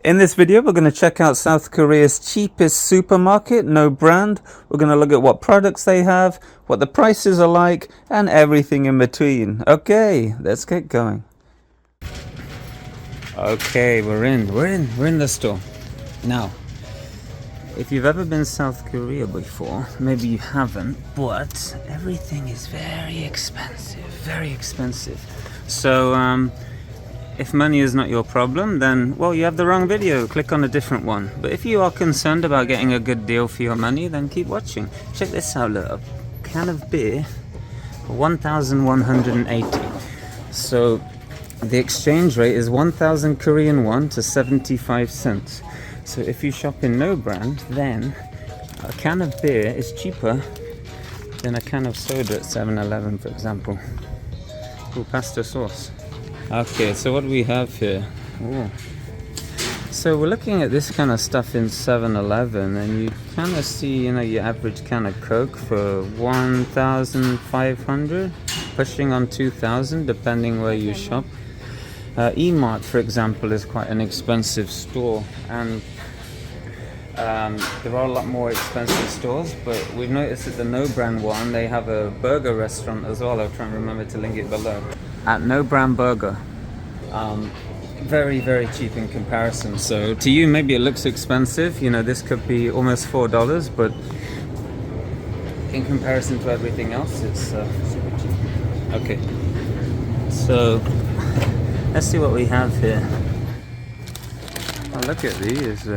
In this video, we're going to check out South Korea's cheapest supermarket, no brand. We're going to look at what products they have, what the prices are like, and everything in between. Okay, let's get going. Okay, we're in the store. Now, if you've ever been to South Korea before, maybe you haven't, but everything is very expensive. So, if money is not your problem, then, well, you have the wrong video. Click on a different one. But if you are concerned about getting a good deal for your money, then keep watching. Check this out, look. A can of beer for 1,180. So the exchange rate is 1,000 Korean won to 75 cents. So if you shop in no brand, then a can of beer is cheaper than a can of soda at 7-Eleven, for example. Ooh, pasta sauce. Okay, so what do we have here? Ooh. So we're looking at this kind of stuff in 7-Eleven, and you kind of see, your average can of Coke for 1,500, pushing on 2,000, depending where you shop. E-Mart, for example, is quite an expensive store, and there are a lot more expensive stores, but we've noticed at the no brand one, they have a burger restaurant as well. I'll try and remember to link it below. At No Brand Burger, very cheap in comparison. So to you, maybe it looks expensive. This could be almost $4, but in comparison to everything else, it's super cheap. Okay, so let's see what we have here. Oh, look at these.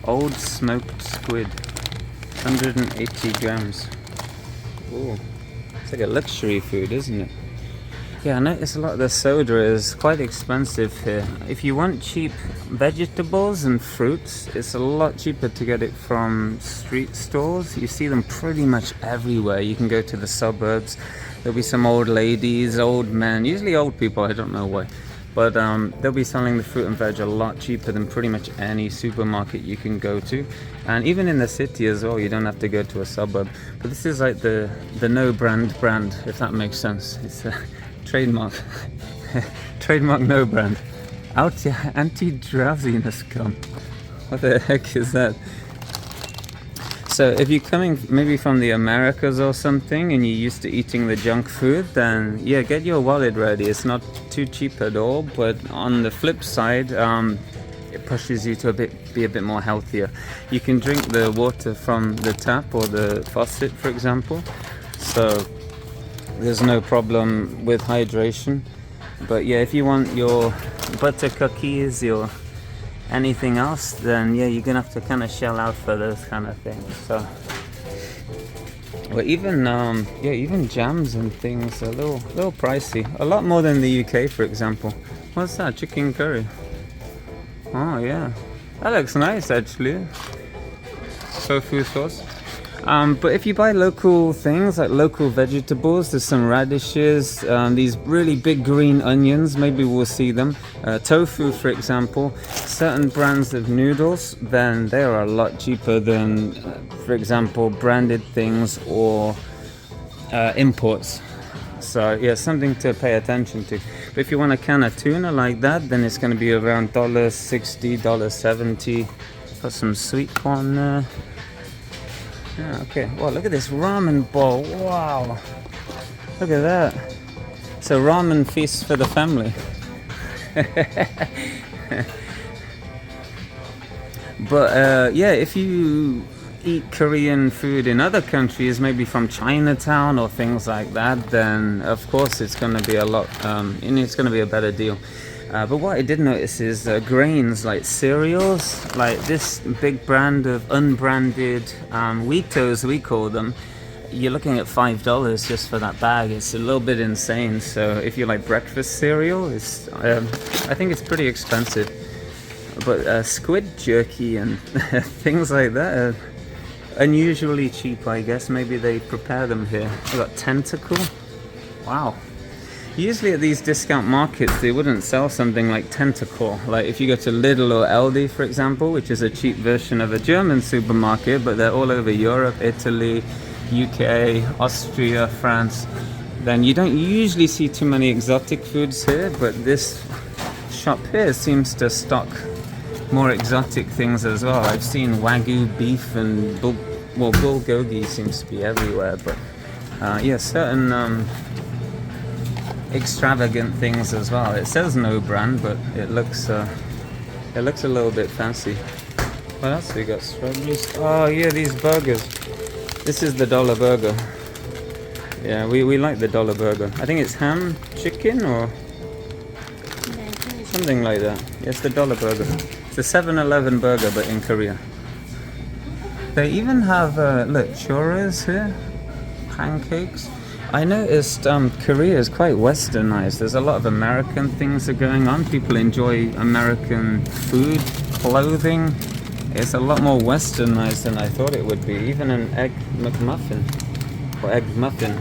Old smoked squid, 180 grams. Ooh, it's like a luxury food, isn't it? Yeah, I notice a lot of the soda is quite expensive here. If you want cheap vegetables and fruits, it's a lot cheaper to get it from street stores. You see them pretty much everywhere. You can go to the suburbs. There'll be some old ladies, old men, usually old people, I don't know why. But they'll be selling the fruit and veg a lot cheaper than pretty much any supermarket you can go to. And even in the city as well, you don't have to go to a suburb. But this is like the no brand, if that makes sense. It's a trademark. Trademark no brand. Anti-drowsiness gum. What the heck is that? So if you're coming maybe from the Americas or something and you're used to eating the junk food, then yeah, get your wallet ready. It's not too cheap at all, but on the flip side, it pushes you to be a bit more healthier. You can drink the water from the tap or the faucet, for example, so there's no problem with hydration. But yeah, if you want your butter cookies, your anything else, then yeah, you're gonna have to kind of shell out for those kind of things. So, or even even jams and things are a little pricey. A lot more than the UK, for example. What's that? Chicken curry. Oh yeah, that looks nice actually. Tofu sauce. But if you buy local things, like local vegetables, there's some radishes, these really big green onions, maybe we'll see them. Tofu, for example, certain brands of noodles, then they are a lot cheaper than, for example, branded things or imports. So yeah, something to pay attention to. But if you want a can of tuna like that, then it's going to be around $1.60, $1.70. Got some sweet corn there. Yeah, okay. Wow, look at this ramen bowl. Wow. Look at that. It's a ramen feast for the family. But yeah, if you eat Korean food in other countries, maybe from Chinatown or things like that, then of course it's going to be a lot, it's going to be a better deal. But what I did notice is grains like cereals, like this big brand of unbranded Wheatos, we call them. You're looking at $5 just for that bag. It's a little bit insane. So if you like breakfast cereal, I think it's pretty expensive. But squid jerky and things like that are unusually cheap, I guess. Maybe they prepare them here. We've got tentacle. Wow. Usually at these discount markets, they wouldn't sell something like tentacle. Like if you go to Lidl or Aldi, for example, which is a cheap version of a German supermarket, but they're all over Europe, Italy, UK, Austria, France, then you don't usually see too many exotic foods here, but this shop here seems to stock more exotic things as well. I've seen Wagyu beef and bulgogi seems to be everywhere, but yeah, certain extravagant things as well. It says no brand, but it looks a little bit fancy. What else we got? Strawberries. Oh yeah, these burgers. This is the dollar burger. Yeah, we like the dollar burger. I think it's ham, chicken, or something like that. Yes, the dollar burger. It's a 7-Eleven burger, but in Korea. They even have look, churros here, pancakes. I noticed Korea is quite westernized. There's a lot of American things that are going on. People enjoy American food, clothing. It's a lot more westernized than I thought it would be. Even an egg McMuffin or egg muffin.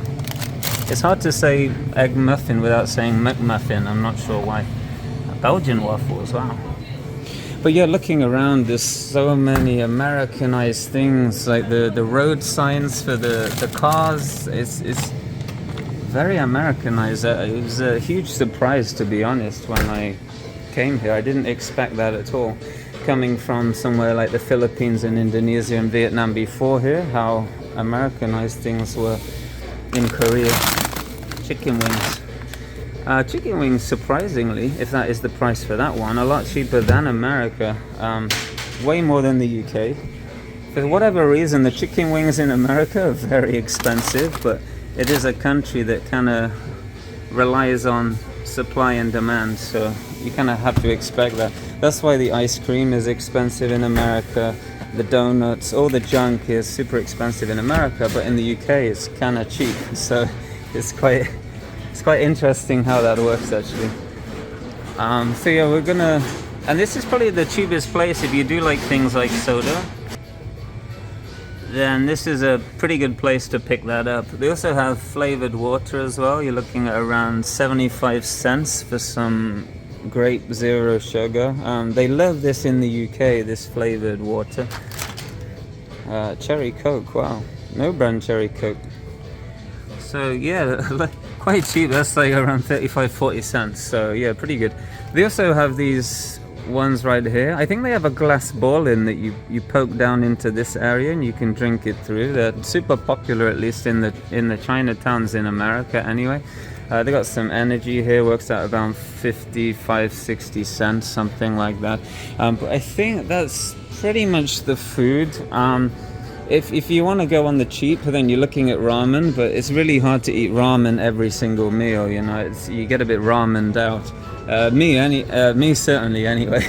It's hard to say egg muffin without saying McMuffin. I'm not sure why. Belgian waffles, wow. But yeah, looking around, there's so many Americanized things, like the road signs for the cars. It's very Americanized. It was a huge surprise, to be honest, when I came here. I didn't expect that at all. Coming from somewhere like the Philippines and Indonesia and Vietnam before here, how Americanized things were in Korea. Chicken wings. Chicken wings, surprisingly, if that is the price for that one, a lot cheaper than America. Way more than the UK. For whatever reason, the chicken wings in America are very expensive, but it is a country that kind of relies on supply and demand, so you kind of have to expect that. That's why the ice cream is expensive in America, the donuts, all the junk is super expensive in America, but in the UK it's kind of cheap, so it's quite interesting how that works actually. So yeah, we're gonna, and this is probably the cheapest place if you do like things like soda, then this is a pretty good place to pick that up. They also have flavored water as well. You're looking at around 75 cents for some grape zero sugar. They love this in the UK, this flavored water. Cherry Coke, wow, no brand cherry Coke. So yeah, quite cheap. That's like around 35-40 cents. So yeah, pretty good. They also have these ones right here. I think they have a glass ball in that you poke down into this area and you can drink it through. They're super popular, at least in the Chinatowns in America anyway. They got some energy here, works out around 55-60 cents, something like that. But I think that's pretty much the food. If you want to go on the cheap, then you're looking at ramen, but it's really hard to eat ramen every single meal, you know, you get a bit ramened out. Me certainly anyway,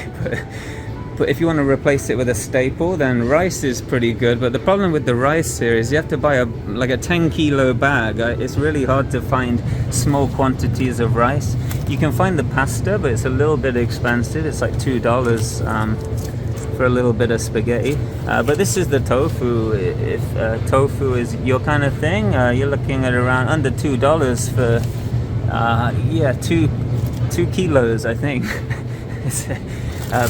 but if you want to replace it with a staple, then rice is pretty good. But the problem with the rice here is you have to buy a 10-kilo bag. It's really hard to find small quantities of rice. You can find the pasta, but it's a little bit expensive. It's like $2 for a little bit of spaghetti. But this is the tofu. If tofu is your kind of thing, you're looking at around under $2 for yeah, two kilos, I think.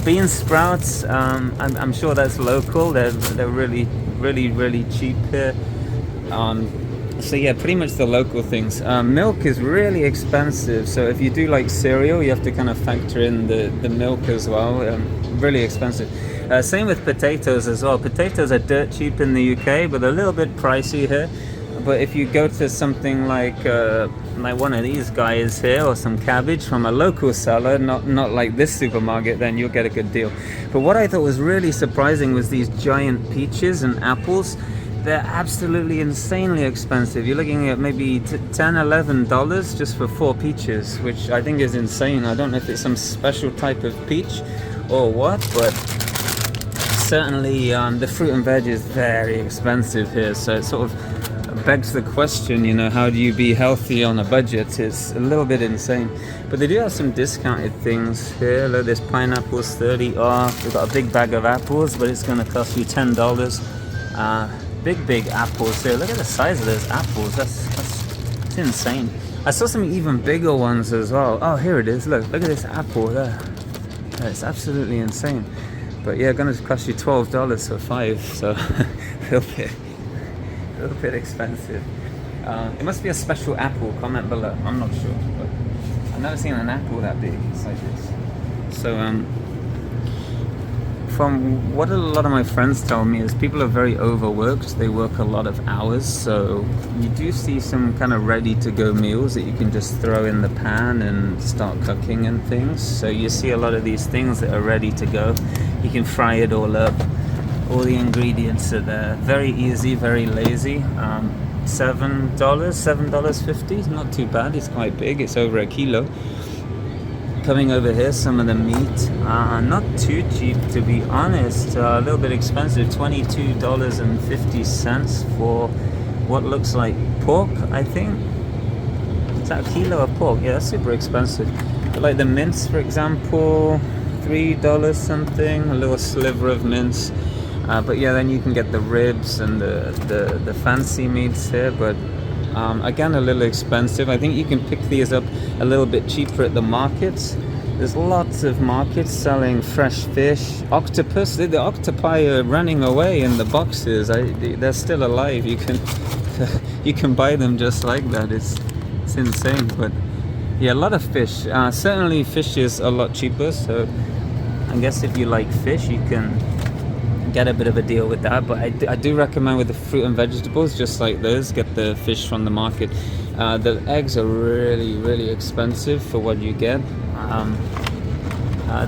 Bean sprouts, I'm sure that's local. They're really cheap here. So yeah, pretty much the local things. Milk is really expensive, so if you do like cereal, you have to kind of factor in the milk as well. Really expensive. Same with potatoes as well. Potatoes are dirt cheap in the UK, but a little bit pricey here. But if you go to something like one of these guys here, or some cabbage from a local seller, not like this supermarket, then you'll get a good deal. But what I thought was really surprising was these giant peaches and apples. They're absolutely insanely expensive. You're looking at maybe $10-11 just for 4 peaches, which I think is insane. I don't know if it's some special type of peach or what, but certainly the fruit and veg is very expensive here, so it sort of begs the question, you know, how do you be healthy on a budget? It's a little bit insane. But they do have some discounted things here. Look, this pineapple's 30 off. We've got a big bag of apples, but it's going to cost you $10. Big apples here. Look at the size of those apples. That's insane. I saw some even bigger ones as well. Oh, here it is. Look at this apple there. It's absolutely insane. But yeah, going to cost you $12 for 5. So a little bit expensive. It must be a special apple. Comment below. I'm not sure, but I've never seen an apple that big. It's like this. So from what a lot of my friends tell me is people are very overworked. They work a lot of hours, so you do see some kind of ready-to-go meals that you can just throw in the pan and start cooking and things. So you see a lot of these things that are ready to go. You can fry it all up. All the ingredients are there. Very easy, very lazy. $7.50. Not too bad. It's quite big. It's over a kilo. Coming over here, some of the meat, not too cheap to be honest, a little bit expensive, $22.50 for what looks like pork, I think. Is that a kilo of pork? Yeah, that's super expensive. But like the mince, for example, $3 something, a little sliver of mince. But yeah, then you can get the ribs and the fancy meats here, but again, a little expensive. I think you can pick these up a little bit cheaper at the markets. There's lots of markets selling fresh fish, octopus. The octopi are running away in the boxes. They're still alive. You can buy them just like that. It's insane. But yeah, a lot of fish. Certainly, fish is a lot cheaper. So I guess if you like fish, you can get a bit of a deal with that. But I do recommend with the fruit and vegetables, just like those, get the fish from the market. The eggs are really expensive for what you get.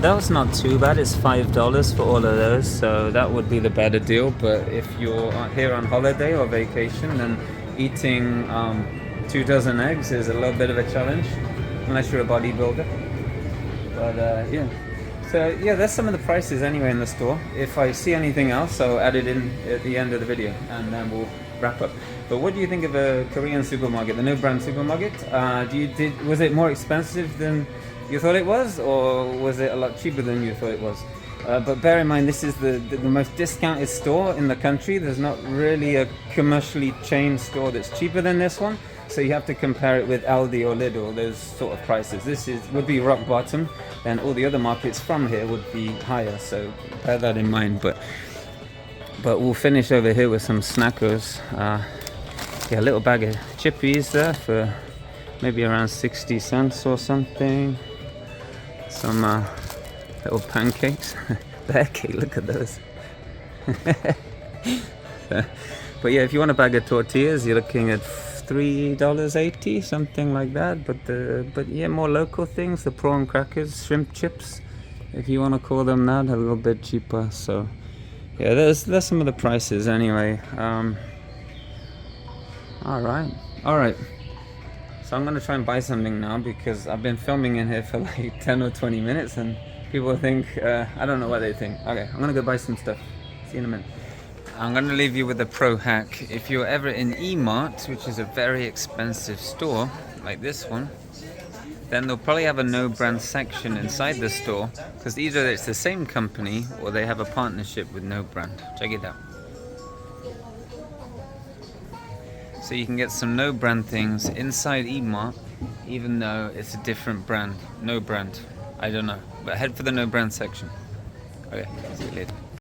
That was not too bad. It's $5 for all of those, so that would be the better deal. But if you're here on holiday or vacation, then eating 2 dozen eggs is a little bit of a challenge, unless you're a bodybuilder. But yeah. So yeah, that's some of the prices anyway in the store. If I see anything else, I'll add it in at the end of the video, and then we'll wrap up. But what do you think of a Korean supermarket, the no-brand supermarket? Was it more expensive than you thought it was, or was it a lot cheaper than you thought it was? But bear in mind, this is the most discounted store in the country. There's not really a commercially chained store that's cheaper than this one. So you have to compare it with Aldi or Lidl, those sort of prices. This would be rock bottom, and all the other markets from here would be higher. So bear that in mind. But we'll finish over here with some snackers. Yeah, a little bag of chippies there for maybe around 60 cents or something. Some little pancakes. They're cake, look at those. But yeah, if you want a bag of tortillas, you're looking at $3.80, something like that. But yeah, more local things, the prawn crackers, shrimp chips, if you want to call them that, a little bit cheaper. So yeah, there's some of the prices anyway. All right. So I'm gonna try and buy something now, because I've been filming in here for like 10 or 20 minutes, and people think I don't know what they think. Okay, I'm gonna go buy some stuff. See you in a minute. I'm going to leave you with a pro hack. If you're ever in E-Mart, which is a very expensive store, like this one, then they'll probably have a no-brand section inside the store, because either it's the same company or they have a partnership with no brand. Check it out. So you can get some no-brand things inside E-Mart, even though it's a different brand. No brand. I don't know. But head for the no-brand section. Okay, see you later.